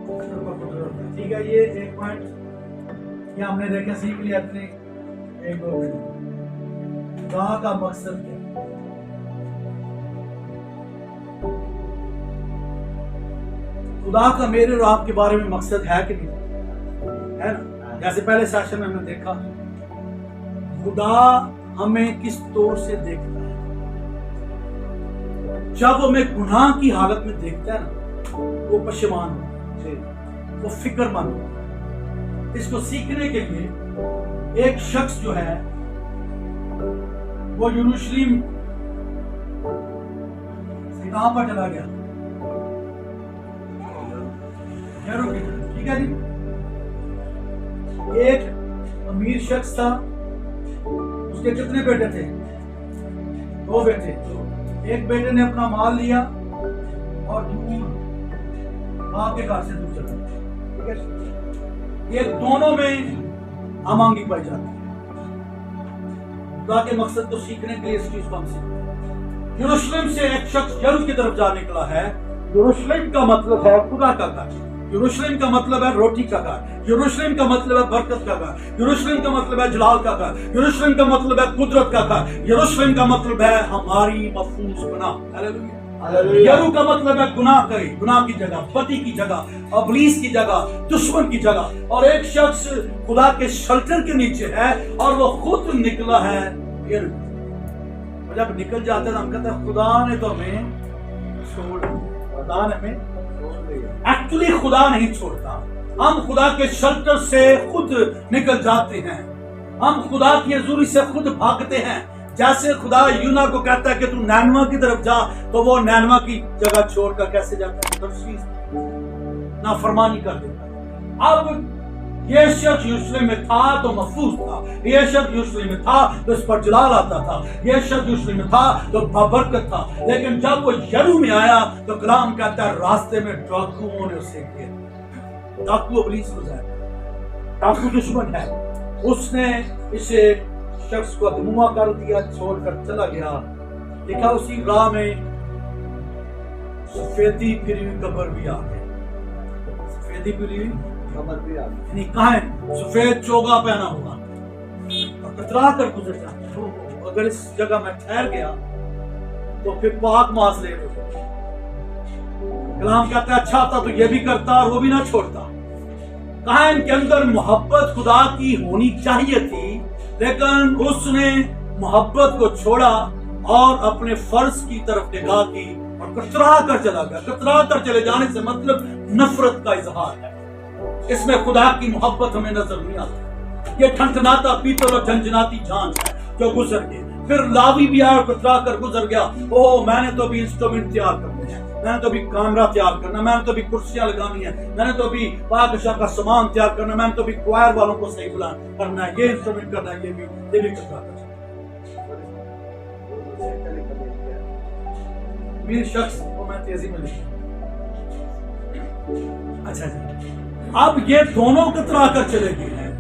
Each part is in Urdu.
ٹھیک ہے، یہ ایک پوائنٹ یہ ہم نے دیکھا، سیکھ لیا اپنے ایک دو منٹ۔ خدا کا مقصد کیا؟ خدا کا میرے اور آپ کے بارے میں مقصد ہے کہ نہیں؟ ہے نا؟ جیسے پہلے سیشن میں ہم نے دیکھا، خدا ہمیں کس طور سے دیکھتا ہے؟ جب ہمیں گناہ کی حالت میں دیکھتا ہے نا، وہ پشیمان ہوتا ہے، وہ فکر مند ہوتا ہے۔ اس کو سیکھنے کے لیے ایک شخص جو ہے وہ یروشلم سے کہاں پر چلا گیا؟ ٹھیک ہے جی، ایک امیر شخص تھا، اس کے کتنے بیٹے تھے؟ 2 بیٹے۔ ایک بیٹے نے اپنا مال لیا اور دور باپ کے گھر سے دور چلا گیا، ٹھیک ہے؟ یہ دونوں میں ہمانگی پائی جاتی ہے۔ خدا کے مقصد کو سیکھنے کے لیے اس چیز کو ہم سیکھیں۔ یروشلم سے ایک شخص یروشلم کی طرف جا نکلا ہے۔ یروشلم کا مطلب ہے خدا کا گھر، یروشلم کا مطلب ہے روٹی کا گھر، یروشلم کا مطلب ہے برکت کا گھر، یروشلم کا مطلب ہے جلال کا گھر، یروشلم کا مطلب ہے قدرت کا گھر، یروشلم کا مطلب ہے ہماری محفوظ گناہ۔ یرو کا مطلب ہے گناہ کرے، گناہ کی جگہ، بدی کی جگہ، ابلیس کی جگہ، دشمن کی جگہ۔ اور ایک شخص خدا کے شلٹر کے نیچے ہے اور وہ خود نکلا ہے یرو۔ جب نکل جاتے ہیں ہم کہتے ہیں خدا نے تو ہمیں چھوڑ دیا، خدا نے ہمیں ایکچولی خدا نہیں چھوڑتا، ہم خدا کے شلٹر سے خود نکل جاتے ہیں، ہم خدا کی حضوری سے خود بھاگتے ہیں۔ جیسے خدا یونا کو کہتا ہے کہ تو نینوا کی طرف جا، تو وہ نینوا کی جگہ چھوڑ کر کیسے جاتا ہے؟ ترشیش نافرمانی کر دیتا۔ اب یہ شخص یروشلم میں تھا تو محفوظ تھا، یہ شخص یروشلم میں تھا تو اس پر جلال آتا تھا، یہ شخص یروشلم میں تھا تو بابرکت تھا۔ لیکن جب وہ یرو میں آیا تو کلام کہتا ہے راستے میں ڈاکوؤں نے اسے گھیرا۔ ڈاکو ابلیس کو ہے، ڈاکو دشمن ہے، اس نے اسے شخص کو ادموا کر دیا، چھوڑ کر چلا گیا۔ لکھا اسی راہ میں سفیدی پھری ہوئی قبر بھی آ گئی، سفیدی پھری ہوئی قبر بھی آ گئی، یعنی کہاں سفید چوگا پہنا ہوا اور کترا کر گزر جاتا۔ اگر اس جگہ میں ٹھہر گیا تو پھر پاک ماس لے لو۔ کلام کہتا ہے اچھا تھا تو یہ بھی کرتا اور وہ بھی نہ چھوڑتا۔ کہاں ان کے اندر محبت خدا کی ہونی چاہیے تھی، لیکن اس نے محبت کو چھوڑا اور اپنے فرض کی طرف نگاہ کی اور کترا کر چلا گیا۔ کترا کر چلے جانے سے مطلب نفرت کا اظہار ہے، اس میں خدا کی محبت ہمیں نظر نہیں آتی۔ یہ ٹھنٹناتا پیتل اور جھنجھناتی جان ہے جو گزر گئے۔ پھر لاوی بھی آیا اور کترا کر گزر گیا، اوہ میں نے تو ابھی انسٹرومنٹ تیار کرنے ہیں، میں نے تو ابھی کیمرہ تیار کرنا، میں نے تو ابھی کرسیاں لگانی ہیں، میں نے تو ابھی پادشاہ کا سامان تیار کرنا، میں نے تو ابھی کوائر والوں کو صحیح کرنا ہے، یہ انسٹرومنٹ کرنا ہے، یہ بھی کترا کر میرے شخص کو میں تیزی میں لکھتا۔ اچھا جی، اب یہ دونوں کترا کر چلے گئے ہیں،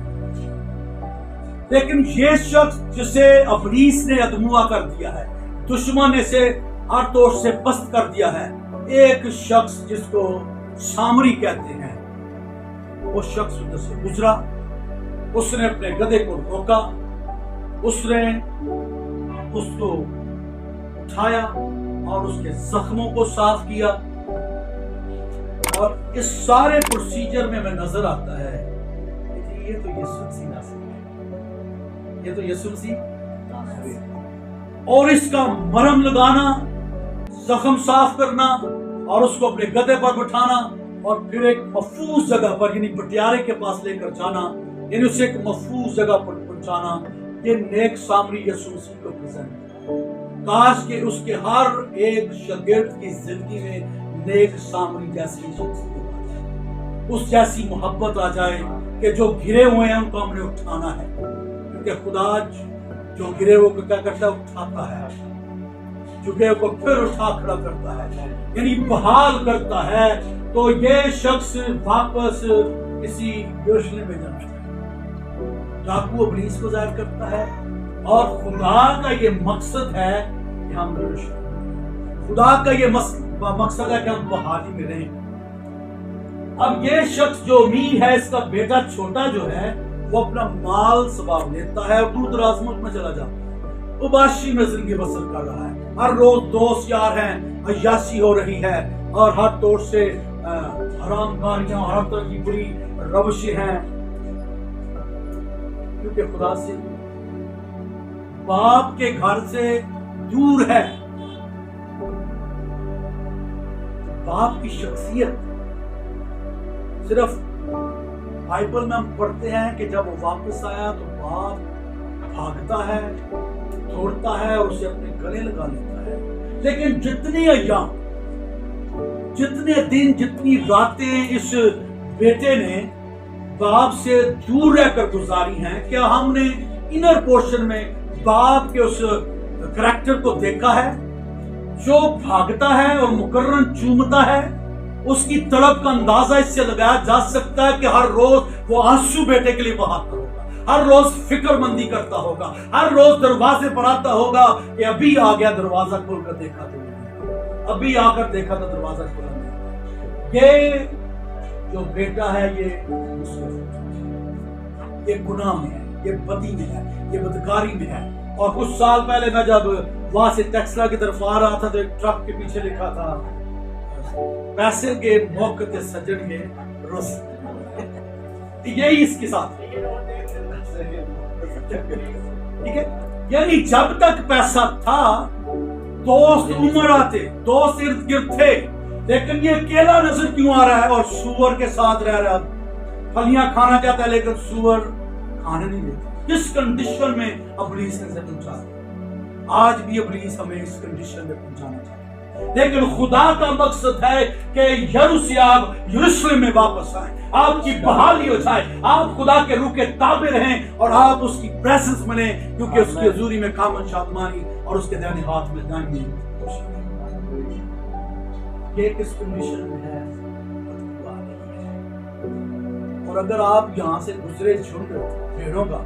لیکن یہ شخص جسے ابلیس نے ادموا کر دیا ہے، دشمن نے اسے ہر طور سے پست کر دیا ہے، ایک شخص جس کو سامری کہتے ہیں، وہ شخص ادھر سے گزرا، اس نے اپنے گدھے کو روکا، اس نے اس کو اٹھایا اور اس کے زخموں کو صاف کیا۔ اور اس سارے پروسیجر میں نظر آتا ہے کہ یہ تو یسوع مسیح ناصری ہے، یہ تو یسوع مسیح ناصری ہے۔ اور اس کا مرہم لگانا، زخم صاف کرنا اور اس کو اپنے گدھے پر بٹھانا اور پھر ایک محفوظ جگہ پر یعنی بٹیارے کے پاس لے کر جانا، یعنی اسے ایک محفوظ جگہ پر پہنچانا، یہ نیک سامری یسوع مسیح کو پسند ہے۔ کاش کہ اس کے ہر ایک شاگرد کی زندگی میں نیک سامری جیسی شخصیت، اس جیسی محبت آ جائے کہ جو گرے ہوئے ہیں ان کو ہم نے اٹھانا ہے، کیونکہ خدا جو گرے ہوئے کو کیا کرتا ہے؟ اٹھاتا ہے، جھکے کو پھر اٹھا کھڑا کرتا ہے، یعنی بحال کرتا ہے۔ تو یہ شخص واپس کسی یروشلم میں جاتا ہے، ڈاکو ابلیس کو ظاہر کرتا ہے، اور خدا کا یہ مقصد ہے کہ ہم خدا کا یہ مقصد ہے کہ ہم بحالی میں رہیں۔ اب یہ شخص جو امیر ہے، اس کا بیٹا چھوٹا جو ہے، وہ اپنا مال سنبھال لیتا ہے اور دور دراز ملک میں چلا جاتا ہے، عباشی میں زندگی بسر کر رہا ہے، ہر روز دوست یار ہیں، عیاشی ہو رہی ہے اور ہر طور سے حرام کاریاں، ہر طرح کی بری روشیں ہیں، کیونکہ خدا سے باپ کے گھر سے دور ہے۔ باپ کی شخصیت صرف بائبل میں ہم پڑھتے ہیں کہ جب وہ واپس آیا تو باپ بھاگتا ہے، دوڑتا ہے اور اسے اپنے گلے لگا لیتا ہے، لیکن جتنے ایام، جتنے دن، جتنی راتیں اس بیٹے نے باپ سے دور رہ کر گزاری ہیں، کیا ہم نے انر پورشن میں باپ کے اس کریکٹر کو دیکھا ہے جو بھاگتا ہے اور مقررن چومتا ہے؟ اس کی تڑپ کا اندازہ اس سے لگایا جا سکتا ہے کہ ہر روز وہ آنسو بیٹے کے لیے بہاتا ہوگا، ہر روز فکر مندی کرتا ہوگا، ہر روز دروازے پر آتا ہوگا کہ ابھی آ گیا، دروازہ کھول کر دیکھا تو ابھی آ کر دیکھا تو دروازہ کھولا نہیں۔ یہ جو بیٹا ہے یہ گناہ میں ہے، یہ بدی میں ہے، یہ بدکاری میں ہے۔ اور کچھ سال پہلے میں جب وہاں سے ٹیکسلا کی طرف آ رہا تھا تو ایک ٹرک کے پیچھے لکھا تھا، پیسے کے موقع تے سجن کے رس، یہی اس کے ساتھ، ٹھیک ہے؟ یعنی جب تک پیسہ تھا دوست عمر آتے، دوست ارد گرد تھے، لیکن یہ اکیلا نظر کیوں آ رہا ہے اور سور کے ساتھ رہ رہا ہے؟ پھلیاں کھانا چاہتا ہے لیکن سور کھانے نہیں دیتا۔ کس کنڈیشن میں ابلیس نے پہنچا دیا؟ آج بھی ابلیس ہمیں اس کنڈیشن میں پہنچانا چاہتا ہے، لیکن خدا کا مقصد ہے کہ یروشلم میں واپس آئیں، آپ کی بحالی ہو جائے، آپ خدا کے روح کے تابع رہیں اور آپ اس کی پریزنس ملیں، کیونکہ اس کی حضوری میں کامل شادمانی اور اس کے دائیں ہاتھ میں دائمی خوشی۔ یہ کس کنڈیشن میں ہے؟ اور اگر آپ یہاں سے گزرے جھنڈ بھیڑوں کا،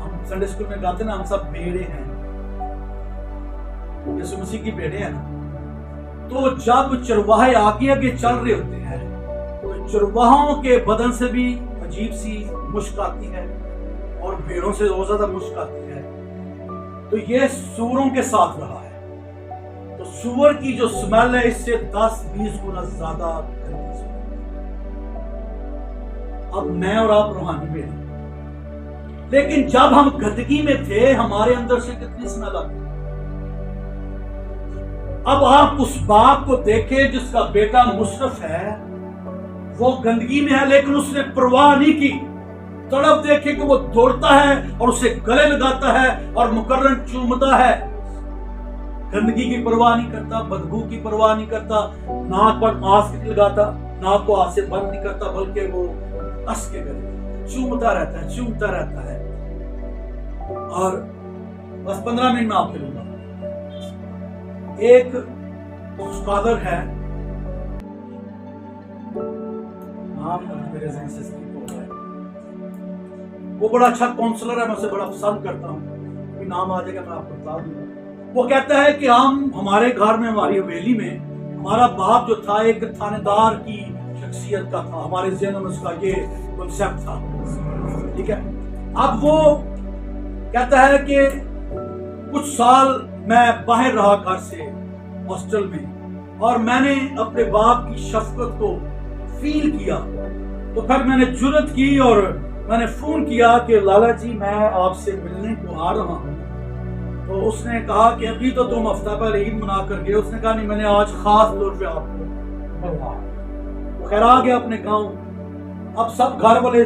ہم سنڈے اسکول میں کہتے ہیں نا، ہم سب بھیڑے ہیں، یسوع مسیح کی بھیڑے ہیں نا، تو جب چرواہے آگے آگے چل رہے ہوتے ہیں تو چرواہوں کے بدن سے بھی عجیب سی مشک آتی ہے اور بھیڑوں سے اور زیادہ مشک آتی ہے، تو یہ سوروں کے ساتھ رہا ہے، تو سور کی جو سمیل ہے اس سے 10-20 گنا زیادہ گندی ہے۔ اب میں اور آپ روحانی بھیڑ ہیں، لیکن جب ہم گندگی میں تھے ہمارے اندر سے کتنی سمیل آتی ہے۔ اب آپ اس باپ کو دیکھیں جس کا بیٹا مصرف ہے، وہ گندگی میں ہے لیکن اس نے پرواہ نہیں کی۔ تڑپ دیکھیں کہ وہ دوڑتا ہے اور اسے گلے لگاتا ہے اور مقرر چومتا ہے، گندگی کی پرواہ نہیں کرتا، بدبو کی پرواہ نہیں کرتا، ناک پر ماسک لگاتا، ناک کو ہاتھ سے بند نہیں کرتا، بلکہ وہ ہنس کے گلے چومتا رہتا ہے، چومتا رہتا ہے۔ اور بس 15 منٹ میں آپ کے لوں گا۔ ایک اسکالر ہے، نام میرے ذہن سے اسکپ ہو گیا، وہ بڑا اچھا کونسلر ہے، میں اسے بڑا پسند کرتا ہوں، کوئی نام آ جائے گا میں آپ کو بتا دوں گا۔ وہ کہتا ہے کہ ہمارے گھر میں، ہماری حویلی میں، ہمارا باپ جو تھا ایک تھانے دار کی شخصیت کا تھا، ہمارے ذہن میں اس کا یہ کنسیپٹ تھا، ٹھیک ہے۔ اب وہ کہتا ہے کہ کچھ سال میں باہر رہا گھر سے ہاسٹل میں، اور میں نے اپنے باپ کی شفقت کو فیل کیا، تو پھر میں نے جرأت کی اور میں نے فون کیا کہ لالا جی میں آپ سے ملنے کو آ رہا ہوں۔ تو اس نے کہا کہ ابھی تو تم ہفتہ پہلے عید منا کر گئے۔ اس نے کہا نہیں، میں نے آج خاص طور پہ آپ کو ملوایا۔ وہ خیر آ گیا اپنے گاؤں۔ اب سب گھر والے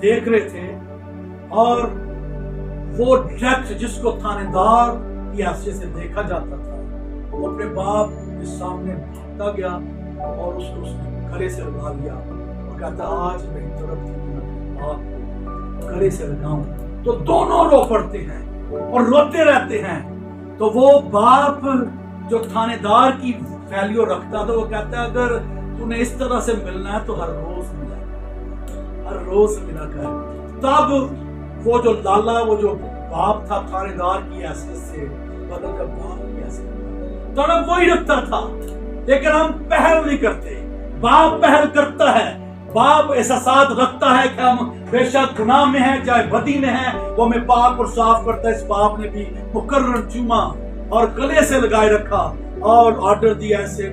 دیکھ رہے تھے، اور وہ ڈائریکٹ جس کو تھانے دار کی حیثیت سے دیکھا جاتا تھا، وہ اپنے باپ کے سامنے بھاگتا گیا اور اس نے گلے سے لگا لیا اور کہتا آج میری طرف باپ گلے سے لگاؤں۔ تو دونوں رو پڑتے ہیں اور روتے رہتے ہیں۔ تو وہ باپ جو تھانے دار کی ویلیو رکھتا تھا، وہ کہتا ہے اگر تو نے اس طرح سے ملنا ہے تو ہر روز ملا، ہر روز ملا کر۔ تب وہ جو لالا، وہ جو باپ تھا تھانے دار کی حیثیت سے بدل کر باپ کی حیثیت، تڑپ وہی رکھتا تھا، لیکن ہم پہل نہیں کرتے۔ باپ پہل کرتا ہے, باپ احساسات رکھتا ہے کہ ہم بے شک گناہ میں ہیں, چاہے بدی میں ہیں, وہ ہمیں پاک اور صاف کرتا ہے. اس باپ نے بھی مقرر چوما اور گلے سے لگائے رکھا اور آرڈر دیا ایسے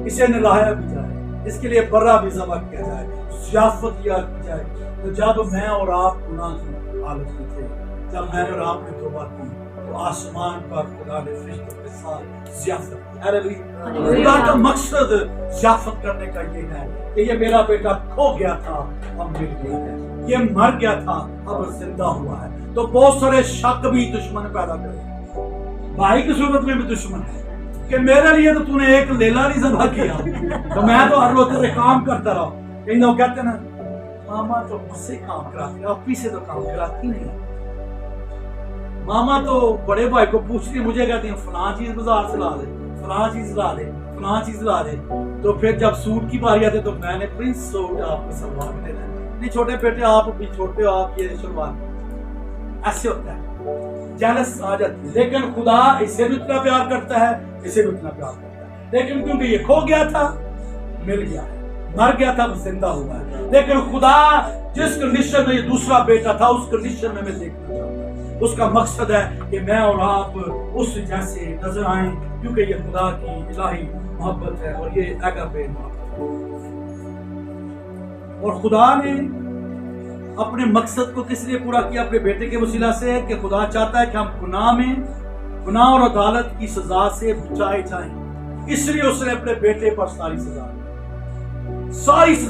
اسے نلایا بھی جائے, اس کے لیے برا بھی ذبح کیا جائے, ضیافت یاد کی جائے. تو جب میں اور آپ گناہ کی حالت میں تھے, جب میں اور آپ نے توبہ کی, تو آسمان پر خدا نے فرشتوں کے ساتھ ضیافت کی. خدا کا مقصد ضیافت کرنے کا یہ ہے کہ یہ میرا بیٹا کھو گیا تھا, اب مل گیا ہے, یہ مر گیا تھا, اب زندہ ہوا ہے. تو بہت سارے شک بھی دشمن پیدا کرے, بھائی کی صورت میں بھی دشمن ہے کہ میرے لیے تو نے ایک لیلا نہیں ذبح کیا, تو میں تو ہر روز تیرے کام کرتا رہا. کئی لوگ کہتے ہیں نا ماما تو مجھ سے کام کراتی, اپی سے تو کام کراتی نہیں. ماما تو بڑے بھائی کو پوچھتی, مجھے کہتی ہیں فلاں چیز بازار سے لا دے, فلاں چیز لا دے, فلاں چیز لا دے. تو پھر جب سوٹ کی باری آتی تو میں نے پرنس سوٹ آپ کو سلوار میں دینا ہے, نہیں چھوٹے بیٹے آپ بھی چھوٹے ہو, آپ یہ شلوار. ایسے ہوتا ہے, جیلس آ جاتی ہے. لیکن خدا اسے بھی اتنا پیار کرتا ہے, اسے بھی اتنا پیار کرتا ہے. لیکن کیونکہ یہ کھو گیا تھا, مل گیا ہے, مر گیا تھا, زندہ ہوا ہے. لیکن خدا جس کنڈیشن میں یہ دوسرا بیٹا تھا, اس کنڈیشن میں دیکھنا چاہتا ہے. اس کا مقصد ہے کہ میں اور آپ اس جیسے نظر آئیں, کیونکہ یہ خدا کی الہی محبت ہے اور یہ اگاپے محبت ہے. اور خدا نے اپنے مقصد کو کس لیے پورا کیا؟ اپنے بیٹے کے وسیلہ سے, کہ خدا چاہتا ہے کہ ہم گناہ اور عدالت کی سزا سے بچائے جائیں. اس لیے اس نے اپنے بیٹے پر ساری سزا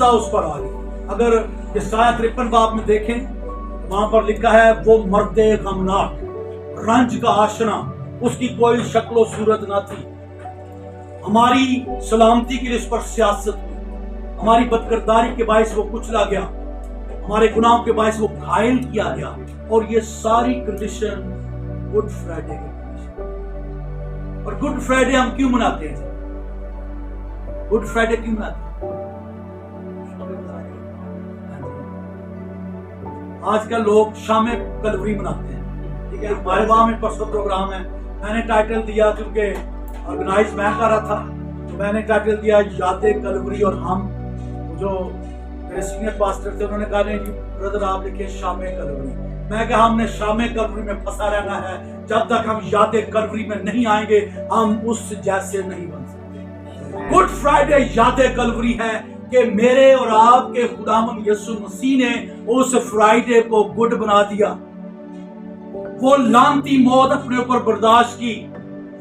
اس پر آ گئی. اگر یسایہ 53 باب میں دیکھیں, وہاں پر لکھا ہے وہ مرد غمناک, رنج کا آشنا, اس کی کوئی شکل و صورت نہ تھی. ہماری سلامتی کے لیے اس پر سیاست ہوئی, ہماری بدکرداری کے باعث وہ کچلا گیا, ہمارے گناہوں کے باعث وہ گھائل کیا گیا. اور یہ ساری کنڈیشن گڈ فرائیڈے کی کنڈیشن. اور گڈ فرائیڈے ہم کیوں مناتے ہیں؟ گڈ فرائیڈے کیوں مناتے ہیں؟ آج کل لوگ شام کلوری مناتے ہیں, ٹھیک ہے. ہمارے وہاں میں پرسوں پروگرام ہے, میں نے ٹائٹل دیا, کیونکہ آرگنائز میں کر رہا تھا, تو میں نے ٹائٹل دیا یاد کلوری. اور ہم جو میرے سینئر پاسٹر تھے انہوں نے کہا نہیں بردر آپ لکھے شام کلوری. میں کہا ہم نے شام کلوری میں پھنسا رہنا ہے, جب تک ہم یاد کلوری میں نہیں آئیں گے ہم اس جیسے نہیں بن سکتے. گڈ فرائیڈے یاد کلوری ہے کہ میرے اور آپ کے خداوند یسوع مسیح نے اس فرائیڈے کو گڈ بنا دیا. وہ لعنتی موت اپنے اوپر برداشت کی,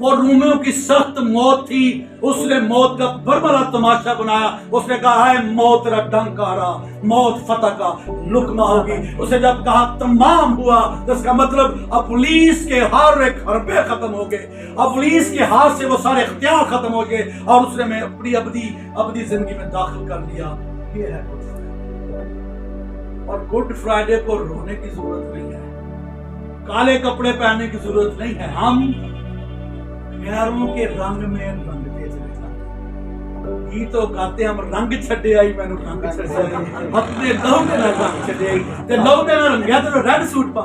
وہ رومیوں کی سخت موت تھی, اس نے موت کا بربرا تماشا بنایا. اس نے کہا ہے موت تیرا ڈنک آ رہا, موت فتح کا لقمہ ہوگی. اس نے جب کہا تمام ہوا, تو اس کا مطلب ابلیس کے ہر ایک حربے ختم ہو گئے, ابلیس کے ہاتھ سے وہ سارے اختیار ختم ہو گئے, اور اس نے میں اپنی ابدی زندگی میں داخل کر لیا. یہ ہے گڈ فرائیڈے. اور گڈ فرائیڈے کو رونے کی ضرورت نہیں ہے, کالے کپڑے پہننے کی ضرورت نہیں ہے. ہم غیروں کے رنگ میں رنگتے چلے جاتے. یہ تو کہتے ہم رنگ چھڈے آئی, میں نے رنگ چھڈے آئی, اپنے لہو کے نال رنگ چھڈے آئی, تے لہو دے نال رنگیا تے ریڈ سوٹ پا,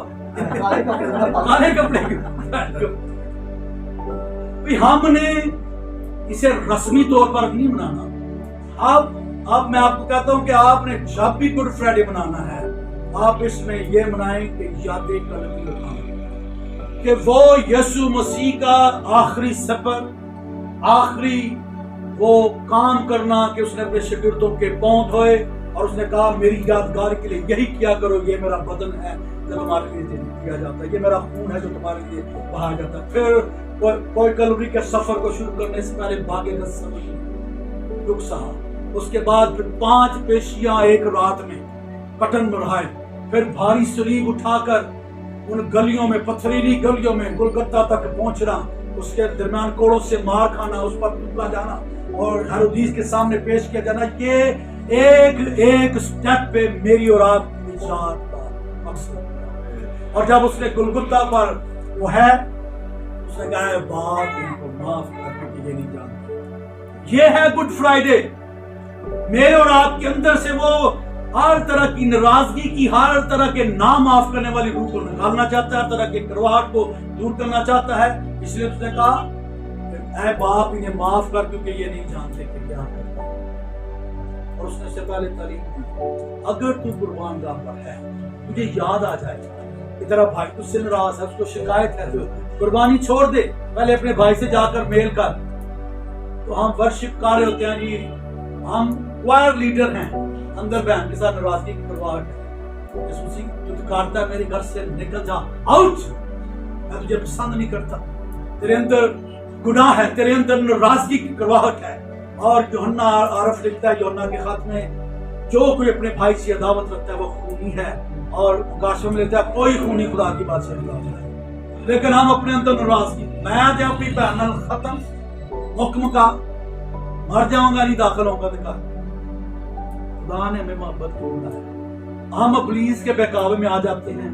کالے کپڑے بھی. ہم نے اسے رسمی طور پر نہیں منانا. اب میں آپ کو کہتا ہوں کہ آپ نے جب بھی گڈ فرائیڈے منانا ہے, آپ اس میں یہ منائیں کہ یاد کلوری منائیں, کہ وہ یسوع مسیح کا آخری سفر, آخری وہ کام کرنا کہ اس نے اپنے شاگردوں کے پاؤں دھوئے, اور اس نے کہا میری یادگار کے لیے یہی کیا کرو, یہ میرا بدن ہے جو تمہارے لیے دیا جاتا ہے, یہ میرا خون ہے جو تمہارے لیے بہایا جاتا ہے. پھر کوئی کلوری کے سفر کو شروع کرنے سے پہلے باغ گتسمنی دکھ سہا, اس کے بعد پھر 5 پیشیاں ایک رات میں پٹن بڑھائے, پھر بھاری صلیب اٹھا کر ان گلیوں میں, پتھریلی گلیوں میں گلگتہ تک پہنچنا, اس کے درمیان کوڑوں سے مار کھانا, اس پر ٹکڑا جانا اور ہیرودیس کے سامنے پیش کیا جانا. یہ ایک سٹیپ پہ میری اور آپ کی نجات کا مقصد ہے. اور جب اس نے گلگتہ پر وہ ہے, اس نے کہا ہے باپ ان کو معاف کر کے یہ نہیں جانتے. یہ ہے گڈ فرائیڈے. میرے اور آپ کے اندر سے وہ ہر طرح کی ناراضگی کی, ہر طرح کے نام معاف کرنے والی روح کو نکالنا چاہتا ہے, ہر طرح کے کڑواہٹ کو دور کرنا چاہتا ہے. اس لیے اس نے کہا اے باپ انہیں معاف کر کیونکہ یہ نہیں جانتے کہ کیا کرتے ہیں۔ اور اس نے سے پہلے تعلیم دی اگر تو قربان گاہ پر ہے تجھے یاد آ جائے کہ تیرا بھائی تجھ سے ناراض ہے، اس کو شکایت ہے، تو قربانی چھوڑ دے، پہلے اپنے بھائی سے جا کر میل کر۔ تو ہم ورشپ کر رہے ہوتے ہیں جی، ہم کوائر لیڈر ہیں، اندر بہن کے ساتھ ناراضگی کی کرواہٹ ہے، یسوع مسیح تو دکھاتا ہے میرے گھر سے نکل جا، آؤٹ، میں تجھے پسند نہیں کرتا، تیرے اندر گناہ ہے، تیرے اندر ناراضگی کی کرواہٹ ہے۔ اور یوحنا عارف لکھتا ہے یوحنا کے خط میں، جو کوئی اپنے بھائی سے عداوت رکھتا ہے وہ خونی ہے، اور مکاشفہ میں لکھتا ہے کوئی خونی خدا کی بات سے نہیں ہے۔ لیکن ہم اپنے اندر ناراضگی، میں جب اپنی بہن ختم حکم کا مر جاؤں گا نہیں داخل ہوگا تو خدا نے ہمیں محبت کو بنایا، ہم ابلیس کے بہکاوے میں آ جاتے ہیں،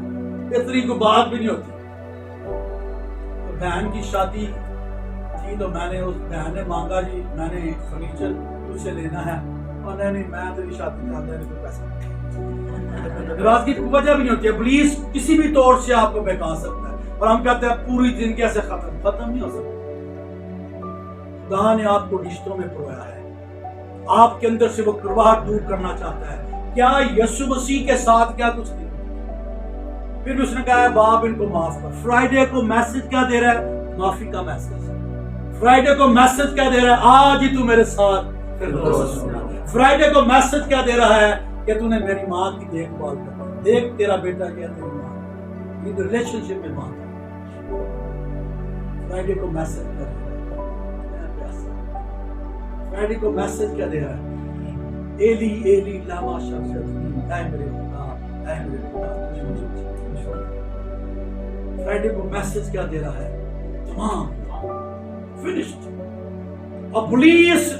اتنی کوئی بات بھی نہیں ہوتی۔ بہن کی شادی تھی تو میں نے اس بہن نے مانگا جی میں نے فرنیچر تجھ سے لینا ہے، اور نہیں میں تیری شادی کرتا ہے کوئی پیسہ، ناراضگی کی وجہ بھی نہیں ہوتی۔ ابلیس کسی بھی طور سے آپ کو بہکا سکتا ہے، اور ہم کہتے ہیں پوری زندگی سے ختم نہیں ہو سکتا۔ خدا نے آپ کو رشتوں میں پرویا ہے، آپ کے اندر سے وہ کرواہٹ دور کرنا چاہتا ہے۔ کیا یسوع مسیح کے ساتھ کیا کچھ نہیں؟ پھر اس نے کہا ہے باپ ان کو معاف کر۔ فرائیڈے کو میسج کیا دے رہا ہے؟ معافی کا میسج۔ فرائیڈے کو میسج کیا دے رہا ہے؟ آج ہی تو میرے ساتھ فردوس۔ فرائیڈے کو میسج کیا دے رہا ہے کہ تو نے میری ماں کی دیکھ بھال کر، دیکھ تیرا بیٹا کیا تیری ماں، یہ ریلیشن شپ میں ماں۔ فرائیڈے کو میسج کیا دے رہا ہے؟ فرائیڈے کو میسج کیا دے رہا ہے؟ ایلی ایلی لاما شبقتنی، اے میرے خدا، اے میرے خدا تجھے مجھے چھوڑ۔ فرائیڈے کو میسج کیا دے رہا ہے؟ تمام فنشڈ۔ اب پولیس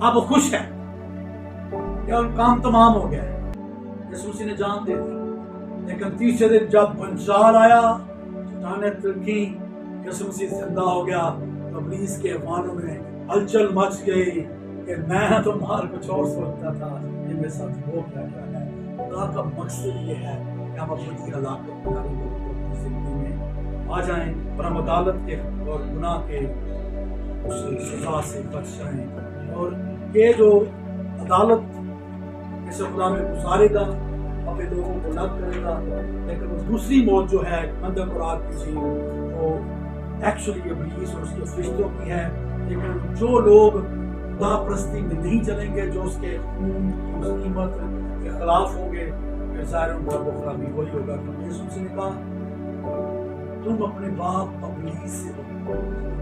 اب خوش ہے کہ ان کام تمام ہو گیا ہے، یسوع مسیح نے جان دے دی۔ لیکن تیسرے دن جب بنشال آیا، چٹانیں ترکی، یسوع مسیح زندہ ہو گیا، تو ابلیس کے افغانوں میں ہلچل مچ گئی کہ میں تو مال کچھ اور سوچتا تھا، یہ میرے ساتھ ہو کیا ہے۔ خدا کا مقصد یہ ہے کہ ہم اپنی ہلاکت اپنی زندگی میں آ جائیں اور ہم عدالت کے اور گناہ کے اس سزا سے بچ جائیں، اور یہ جو عدالت اسے خدا میں گزارے گا، اپنے لوگوں کو الگ کرے گا۔ لیکن وہ دوسری موت جو ہے خندق اور آگ کی جھیل، وہ ایکچولی ابلیس اور اس کے فرشتوں کی ہے۔ لیکن جو لوگ خدا پرستی میں نہیں چلیں گے، جو اس کے خون اس قیمت کے خلاف ہوں گے، پھر ظاہر ان کا بخلا بھی وہی ہوگا۔ یسوع نے کہا تم اپنے باپ ابلیس سے ہو،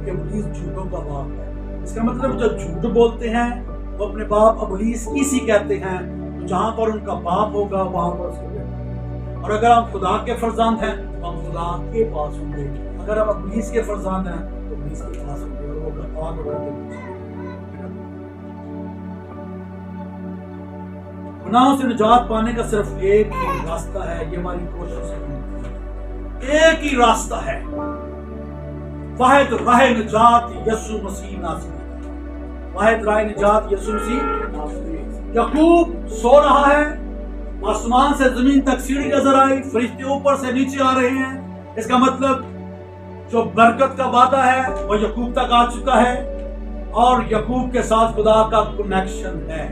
کہ ابلیس جھوٹوں کا باپ ہے۔ اس کا مطلب جو جھوٹ بولتے ہیں وہ اپنے باپ ابلیس کسی کہتے ہیں، تو جہاں پر ان کا باپ ہوگا وہاں پر اس کے بیٹا۔ اور اگر ہم خدا کے فرزند ہیں تو ہم خدا کے پاس ہوں گے، اگر ہم ابلیس کے فرزند ہیں تو ابلیس کے پاس ہوں گے، اور وہ آگ اور گندگی۔ گناہوں سے نجات پانے کا صرف ایک ہی راستہ ہے، یہ ہماری کوشش ہے، ایک ہی راستہ ہے، واحد راہ نجات یسوع مسیح ناصری، واحد راہ نجات یسوع مسیح ناصری۔ یعقوب سو رہا ہے، آسمان سے زمین تک سیڑھی نظر آئی، فرشتے اوپر سے نیچے آ رہے ہیں، اس کا مطلب جو برکت کا وعدہ ہے وہ یعقوب تک آ چکا ہے، اور یعقوب کے ساتھ خدا کا کنیکشن ہے۔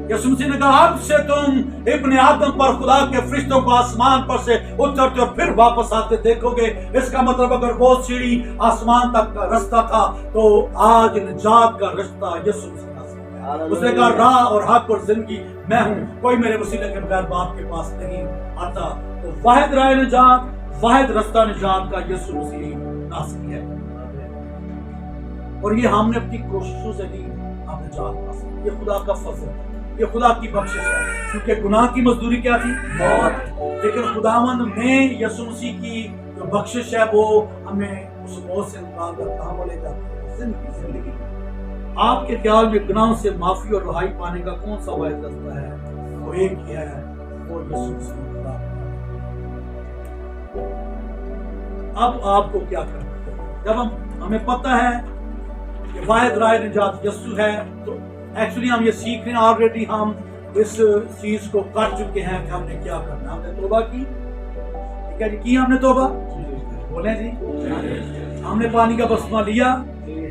یسوع مسیح نے کہا اب سے تم ابن آدم پر خدا کے فرشتوں کو آسمان پر سے اترتے اور پھر واپس آتے دیکھو گے۔ اس کا مطلب اگر وہ سیڑھی آسمان تک کا رستہ تھا تو آج نجات کا رستہ یسوع مسیح ہے۔ اس نے کہا راہ اور حق اور زندگی میں ہوں، کوئی میرے وسیلے کے بغیر باپ کے پاس نہیں آتا۔ تو واحد راہ نجات، واحد رستہ نجات کا یسوع مسیح ناصری ہے، اور یہ ہم نے اپنی کوششوں سے نہیں ہم نجات پا سکتے، یہ خدا کا فضل ہے، یہ خدا کی بخشش ہے، کیونکہ گناہ کی مزدوری کیا تھی؟ موت۔ لیکن خداوند میں یسوع مسیح کی جو بخشش ہے وہ ہمیں اس موت سے نکال کر کہاں لے جاتی ہے؟ زندگی۔ آپ کے خیال میں گناہوں سے معافی اور رہائی پانے کا کون سا واحد راستہ ہے؟ وہ ایک ہی ہے، وہ یسوع مسیح خدا۔ اب آپ کو کیا کرنا ہے؟ جب ہمیں پتہ ہے کہ واحد راہ نجات یسوع ہے، تو ایکچولی ہم یہ سیکھ رہے ہیں، آلریڈی ہم اس چیز کو کر چکے ہیں کہ ہم نے کیا کرنا ہے۔ ہم نے توبہ کی، ٹھیک ہے جی، کی ہم نے توبہ، بولیں جی، ہم نے پانی کا بپتسمہ لیا،